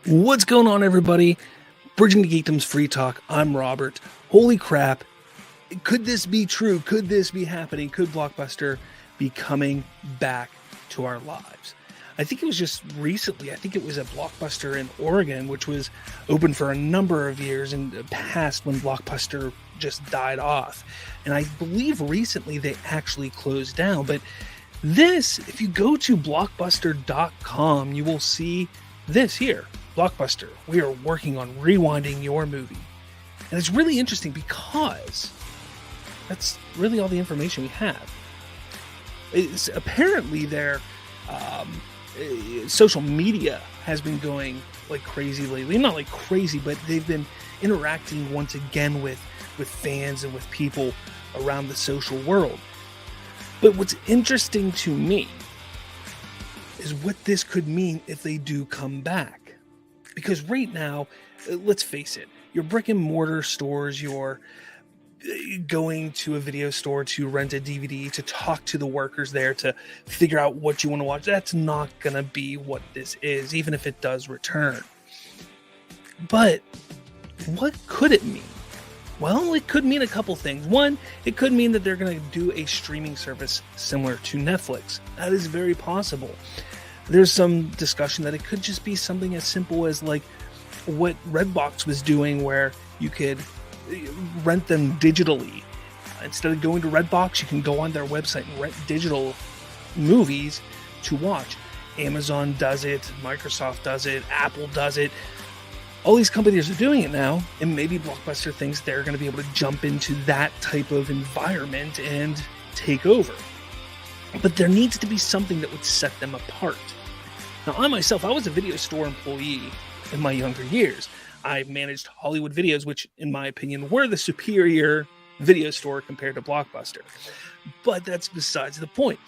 What's going on, everybody? Bridging the Geekdoms Free Talk. I'm Robert. Holy crap. Could this be true? Could this be happening? Could Blockbuster be coming back to our lives? I think it was just recently. I think it was a Blockbuster in Oregon, which was open for a number of years in the past when Blockbuster just died off. And I believe recently they actually closed down. But this, if you go to Blockbuster.com, you will see this here. Blockbuster, we are working on rewinding your movie. And it's really interesting because that's really all the information we have. It's apparently their social media has been going like crazy lately. Not like crazy, but they've been interacting once again with fans and with people around the social world. But what's interesting to me is what this could mean if they do come back. Because right now, let's face it, your brick and mortar stores, you're going to a video store to rent a DVD, to talk to the workers there, to figure out what you want to watch. That's not going to be what this is, even if it does return. But what could it mean? Well, it could mean a couple things. One, it could mean that they're going to do a streaming service similar to Netflix. That is very possible. There's some discussion that it could just be something as simple as like what Redbox was doing, where you could rent them digitally. Instead of going to Redbox, you can go on their website and rent digital movies to watch. Amazon does it, Microsoft does it, Apple does it. All these companies are doing it now, and maybe Blockbuster thinks they're going to be able to jump into that type of environment and take over. But there needs to be something that would set them apart. Now, I myself, I was a video store employee in my younger years. I managed Hollywood Videos, which, in my opinion, were the superior video store compared to Blockbuster. But that's besides the point.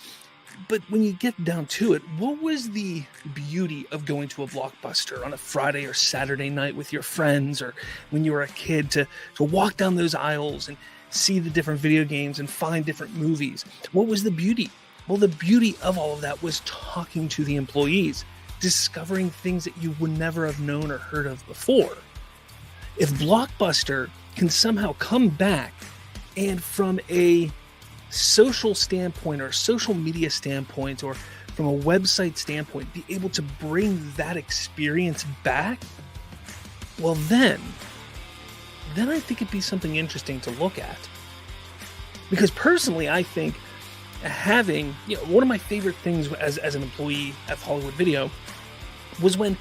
But when you get down to it, what was the beauty of going to a Blockbuster on a Friday or Saturday night with your friends, or when you were a kid to walk down those aisles and see the different video games and find different movies? What was the beauty? Well, the beauty of all of that was talking to the employees, discovering things that you would never have known or heard of before. If Blockbuster can somehow come back and from a social standpoint or social media standpoint or from a website standpoint be able to bring that experience back, well then I think it'd be something interesting to look at. Because personally, I think having, one of my favorite things as an employee at Hollywood Video was when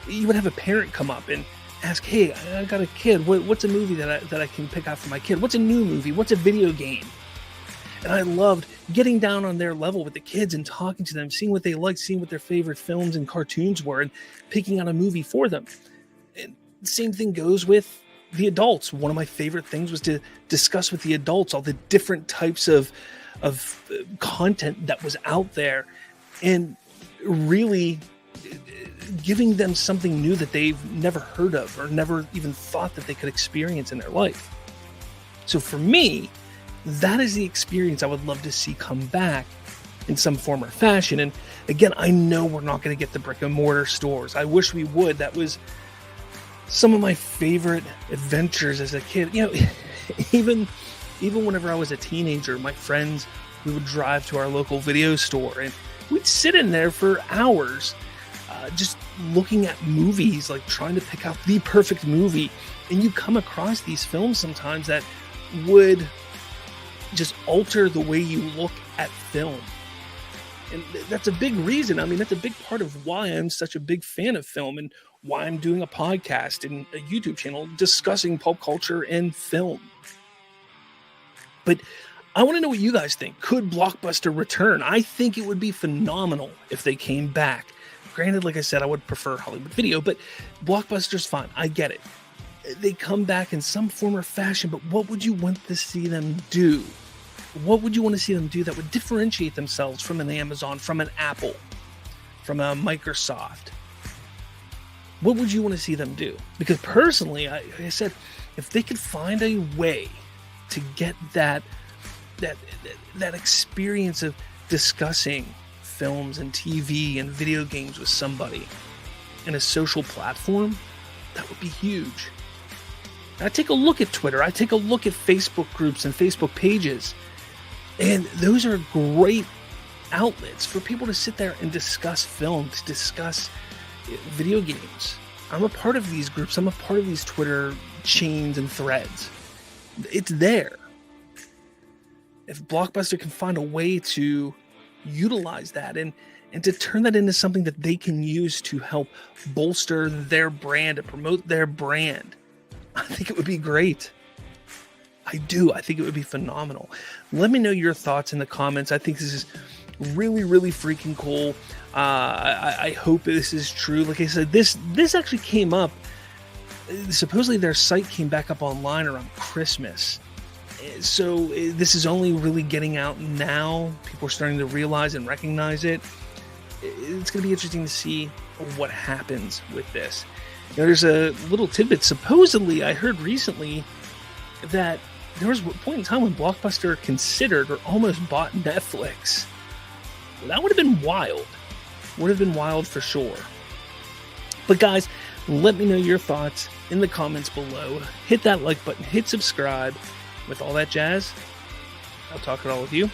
you would have a parent come up and ask, hey, I got a kid, what's a movie that I can pick out for my kid? What's a new movie? What's a video game? And I loved getting down on their level with the kids and talking to them, seeing what they liked, seeing what their favorite films and cartoons were, and picking out a movie for them. And the same thing goes with the adults. One of my favorite things was to discuss with the adults all the different types of content that was out there, and really giving them something new that they've never heard of or never even thought that they could experience in their life. So for me, that is the experience I would love to see come back in some form or fashion. And again, I know we're not going to get the brick and mortar stores. I wish we would. That was some of my favorite adventures as a kid. Even whenever I was a teenager, my friends, we would drive to our local video store and we'd sit in there for hours just looking at movies, like trying to pick out the perfect movie. And you come across these films sometimes that would just alter the way you look at film. And that's a big reason. I mean, that's a big part of why I'm such a big fan of film and why I'm doing a podcast and a YouTube channel discussing pop culture and film. But I want to know what you guys think. Could Blockbuster return? I think it would be phenomenal if they came back. Granted, like I said, I would prefer Hollywood Video, but Blockbuster's fine. I get it. They come back in some form or fashion, but what would you want to see them do? What would you want to see them do that would differentiate themselves from an Amazon, from an Apple, from a Microsoft? What would you want to see them do? Because personally, like I said, if they could find a way to get that experience of discussing films and TV and video games with somebody, in a social platform, that would be huge. I take a look at Twitter. I take a look at Facebook groups and Facebook pages. And those are great outlets for people to sit there and discuss films, discuss video games. I'm a part of these groups. I'm a part of these Twitter chains and threads. It's there. If Blockbuster can find a way to utilize that and to turn that into something that they can use to help bolster their brand and promote their brand, I think it would be great. I do. I think it would be phenomenal. Let me know your thoughts in the comments. I think this is really, really freaking cool. I hope this is true. Like I said, this actually came up. Supposedly their site came back up online around Christmas. So this is only really getting out now. People are starting to realize and recognize it. It's going to be interesting to see what happens with this. You know, there's a little tidbit. Supposedly, I heard recently that there was a point in time when Blockbuster considered or almost bought Netflix. Well, that would have been wild. Would have been wild for sure. But guys, let me know your thoughts in the comments below. Hit that like button, hit subscribe. With all that jazz, I'll talk it all with you